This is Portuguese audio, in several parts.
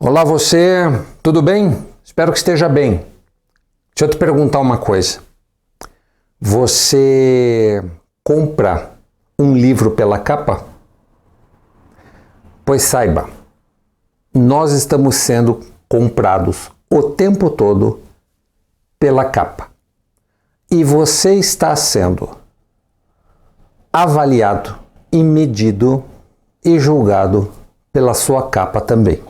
Olá você, tudo bem? Espero que esteja bem. Deixa eu te perguntar uma coisa. Você compra um livro pela capa? Pois saiba, nós estamos sendo comprados o tempo todo pela capa. E você está sendo avaliado e medido e julgado pela sua capa também.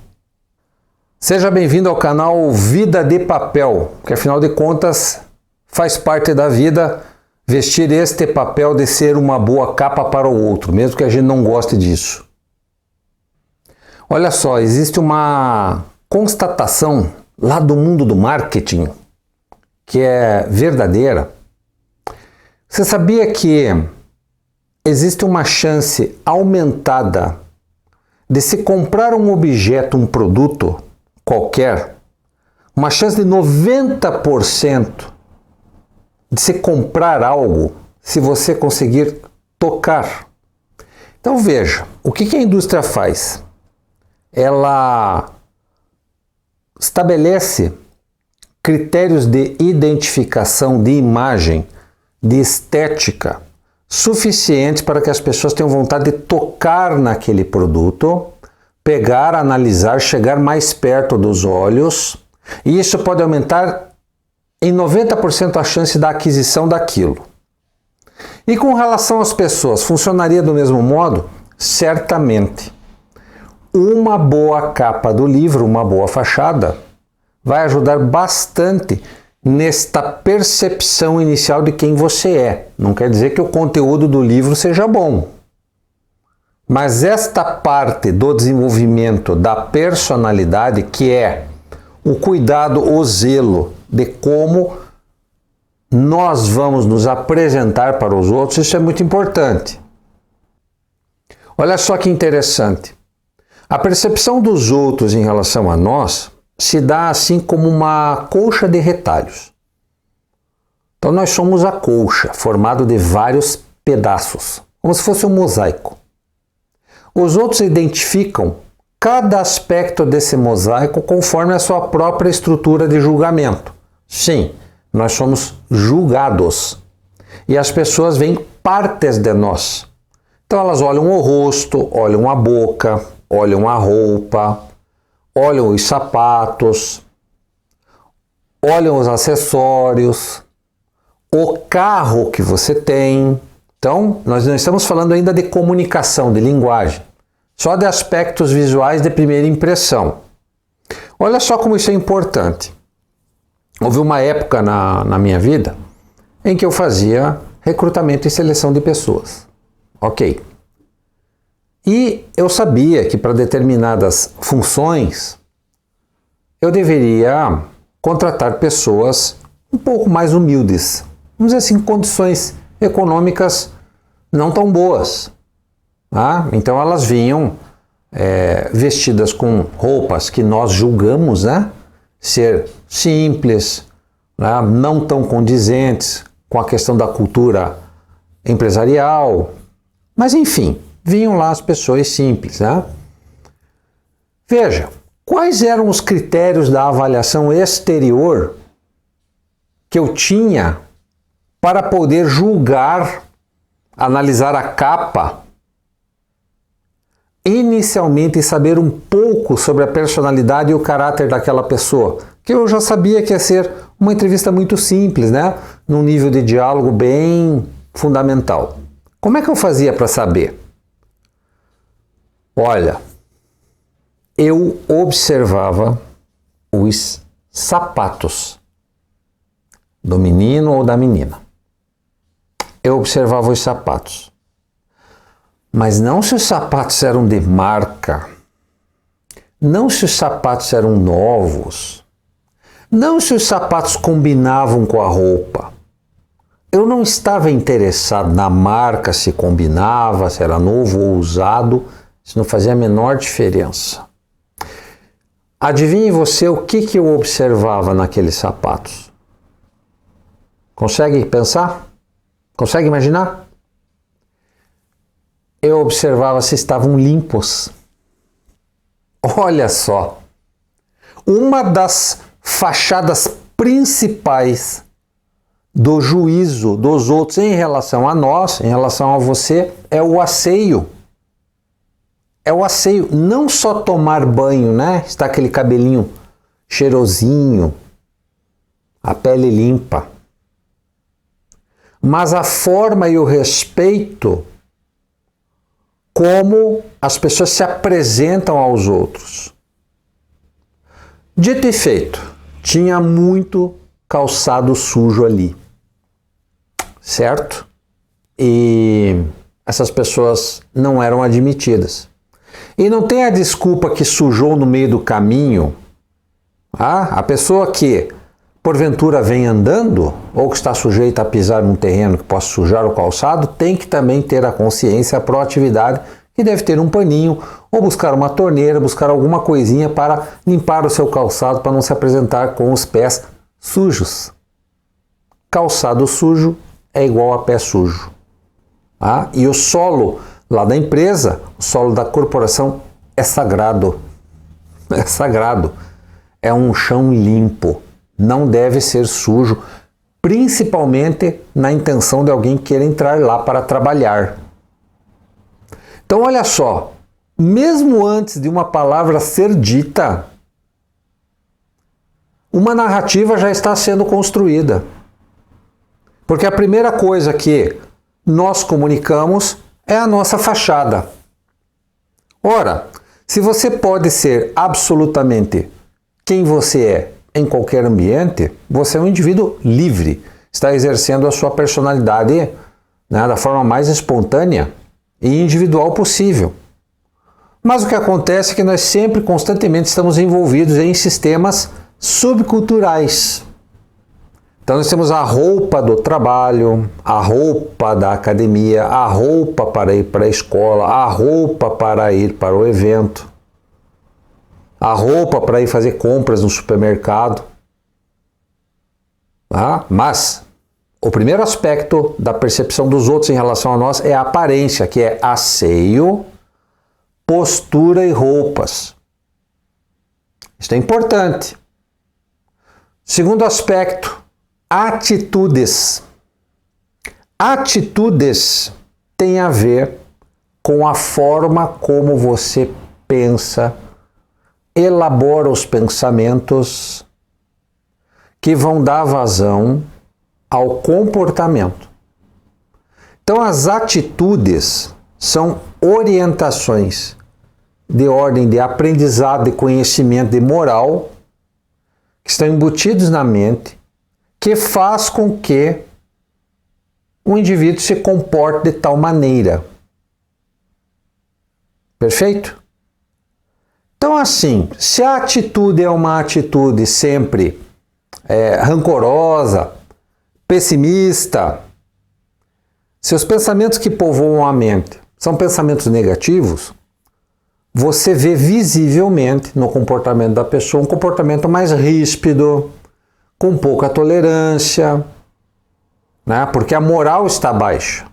Seja bem-vindo ao canal Vida de Papel, que afinal de contas faz parte da vida vestir este papel de ser uma boa capa para o outro, mesmo que a gente não goste disso. Olha só, existe uma constatação lá do mundo do marketing que é verdadeira. Você sabia que existe uma chance aumentada de se comprar um objeto, um produto qualquer, uma chance de 90% de se comprar algo se você conseguir tocar. Então veja, o que a indústria faz? Ela estabelece critérios de identificação de imagem, de estética, suficientes para que as pessoas tenham vontade de tocar naquele produto, pegar, analisar, chegar mais perto dos olhos, e isso pode aumentar em 90% a chance da aquisição daquilo. E com relação às pessoas, funcionaria do mesmo modo? Certamente. Uma boa capa do livro, uma boa fachada, vai ajudar bastante nesta percepção inicial de quem você é. Não quer dizer que o conteúdo do livro seja bom. Mas esta parte do desenvolvimento da personalidade, que é o cuidado, o zelo de como nós vamos nos apresentar para os outros, isso é muito importante. Olha só que interessante. A percepção dos outros em relação a nós se dá assim como uma colcha de retalhos. Então nós somos a colcha, formado de vários pedaços, como se fosse um mosaico. Os outros identificam cada aspecto desse mosaico conforme a sua própria estrutura de julgamento. Sim, nós somos julgados. E as pessoas veem partes de nós. Então elas olham o rosto, olham a boca, olham a roupa, olham os sapatos, olham os acessórios, o carro que você tem. Então, nós não estamos falando ainda de comunicação, de linguagem, só de aspectos visuais de primeira impressão. Olha só como isso é importante. Houve uma época na minha vida em que eu fazia recrutamento e seleção de pessoas. Ok. E eu sabia que para determinadas funções eu deveria contratar pessoas um pouco mais humildes, vamos dizer assim, condições econômicas não tão boas. Tá? Então elas vinham vestidas com roupas que nós julgamos, né, ser simples, né, não tão condizentes com a questão da cultura empresarial, mas enfim, vinham lá as pessoas simples. Né? Veja, quais eram os critérios da avaliação exterior que eu tinha para poder julgar, analisar a capa, inicialmente e saber um pouco sobre a personalidade e o caráter daquela pessoa, que eu já sabia que ia ser uma entrevista muito simples, né? Num nível de diálogo bem fundamental. Como é que eu fazia para saber? Olha, eu observava os sapatos do menino ou da menina. Eu observava os sapatos. Mas não se os sapatos eram de marca, não se os sapatos eram novos, não se os sapatos combinavam com a roupa. Eu não estava interessado na marca, se combinava, se era novo ou usado, isso não fazia a menor diferença. Adivinhe você o que eu observava naqueles sapatos? Consegue pensar? Consegue imaginar? Eu observava se estavam limpos. Olha só, Uma das fachadas principais do juízo dos outros em relação a nós, em relação a você, é o asseio. É o asseio. Não só tomar banho, né? Está aquele cabelinho cheirosinho, a pele limpa. Mas a forma e o respeito como as pessoas se apresentam aos outros. Dito e feito, tinha muito calçado sujo ali, certo? E essas pessoas não eram admitidas. E não tem a desculpa que sujou no meio do caminho. A pessoa que porventura vem andando ou que está sujeita a pisar num terreno que possa sujar o calçado, tem que também ter a consciência, a proatividade, que deve ter um paninho ou buscar uma torneira, buscar alguma coisinha para limpar o seu calçado para não se apresentar com os pés sujos. Calçado sujo é igual a pé sujo. E o solo lá da empresa, o solo da corporação é sagrado. É sagrado. É um chão limpo. Não deve ser sujo, principalmente na intenção de alguém querer entrar lá para trabalhar. Então olha só, mesmo antes de uma palavra ser dita, uma narrativa já está sendo construída. Porque a primeira coisa que nós comunicamos é a nossa fachada. Ora, se você pode ser absolutamente quem você é em qualquer ambiente, você é um indivíduo livre, está exercendo a sua personalidade, né, da forma mais espontânea e individual possível. Mas o que acontece é que nós sempre, constantemente, estamos envolvidos em sistemas subculturais. Então nós temos a roupa do trabalho, a roupa da academia, a roupa para ir para a escola, a roupa para ir para o evento, a roupa para ir fazer compras no supermercado. Mas o primeiro aspecto da percepção dos outros em relação a nós é a aparência, que é asseio, postura e roupas. Isso é importante. Segundo aspecto, atitudes. Atitudes têm a ver com a forma como você pensa, elabora os pensamentos que vão dar vazão ao comportamento. Então, as atitudes são orientações de ordem de aprendizado, de conhecimento, de moral, que estão embutidos na mente, que faz com que o indivíduo se comporte de tal maneira. Perfeito? Então, assim, se a atitude é uma atitude sempre rancorosa, pessimista, se os pensamentos que povoam a mente são pensamentos negativos, você vê visivelmente no comportamento da pessoa um comportamento mais ríspido, com pouca tolerância, né? Porque a moral está baixa.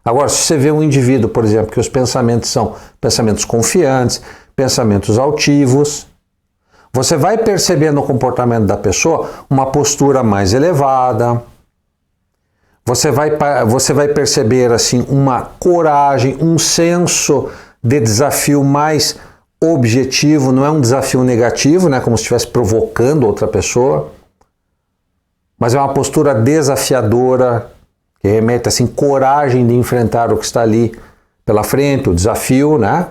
Agora, se você vê um indivíduo, por exemplo, que os pensamentos são pensamentos confiantes, pensamentos altivos, você vai perceber no comportamento da pessoa uma postura mais elevada, você vai perceber assim uma coragem, um senso de desafio mais objetivo, não é um desafio negativo, né, como se estivesse provocando outra pessoa, mas é uma postura desafiadora, que remete assim, coragem de enfrentar o que está ali pela frente, o desafio, né,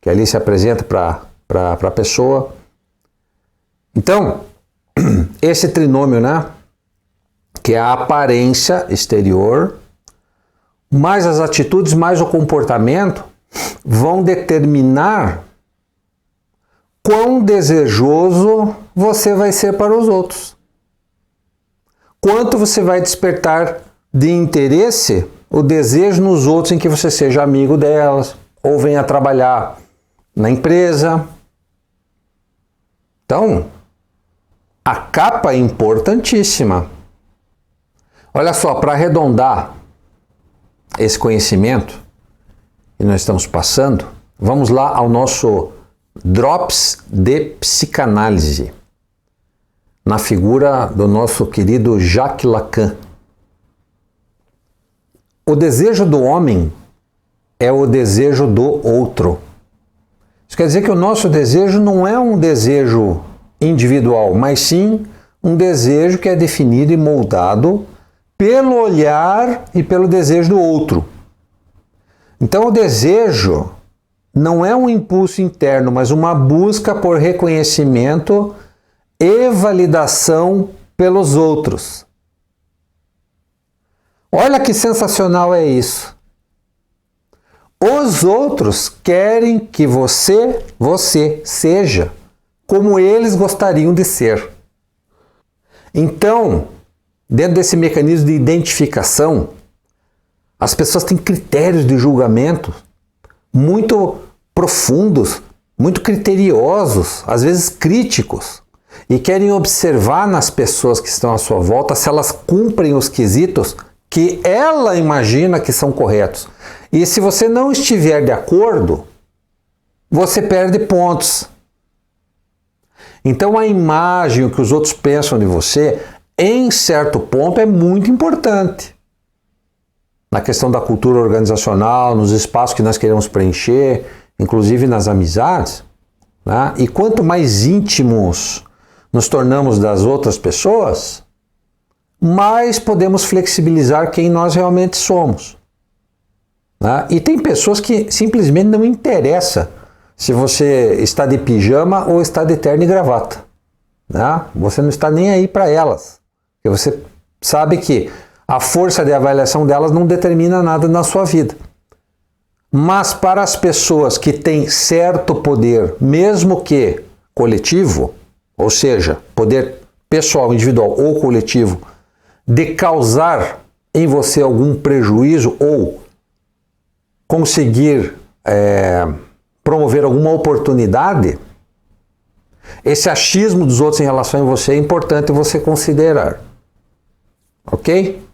que ali se apresenta para a pessoa. Então, esse trinômio, né, que é a aparência exterior, mais as atitudes, mais o comportamento, vão determinar quão desejoso você vai ser para os outros. Quanto você vai despertar de interesse, o desejo nos outros em que você seja amigo delas, ou venha trabalhar na empresa. Então, a capa é importantíssima. Olha só, para arredondar esse conhecimento que nós estamos passando, vamos lá ao nosso Drops de Psicanálise, na figura do nosso querido Jacques Lacan. O desejo do homem é o desejo do outro. Isso quer dizer que o nosso desejo não é um desejo individual, mas sim um desejo que é definido e moldado pelo olhar e pelo desejo do outro. Então o desejo não é um impulso interno, mas uma busca por reconhecimento e validação pelos outros. Olha que sensacional é isso. Os outros querem que você seja como eles gostariam de ser. Então, dentro desse mecanismo de identificação, as pessoas têm critérios de julgamento muito profundos, muito criteriosos, às vezes críticos, e querem observar nas pessoas que estão à sua volta se elas cumprem os quesitos que ela imagina que são corretos. E se você não estiver de acordo, você perde pontos. Então a imagem, o que os outros pensam de você, em certo ponto é muito importante. Na questão da cultura organizacional, nos espaços que nós queremos preencher, inclusive nas amizades, né? E quanto mais íntimos nos tornamos das outras pessoas, mais podemos flexibilizar quem nós realmente somos. Né? E tem pessoas que simplesmente não interessa se você está de pijama ou está de terno e gravata. Né? Você não está nem aí para elas. Porque você sabe que a força de avaliação delas não determina nada na sua vida. Mas para as pessoas que têm certo poder, mesmo que coletivo, ou seja, poder pessoal, individual ou coletivo, de causar em você algum prejuízo ou conseguir promover alguma oportunidade, esse achismo dos outros em relação a você é importante você considerar. Ok?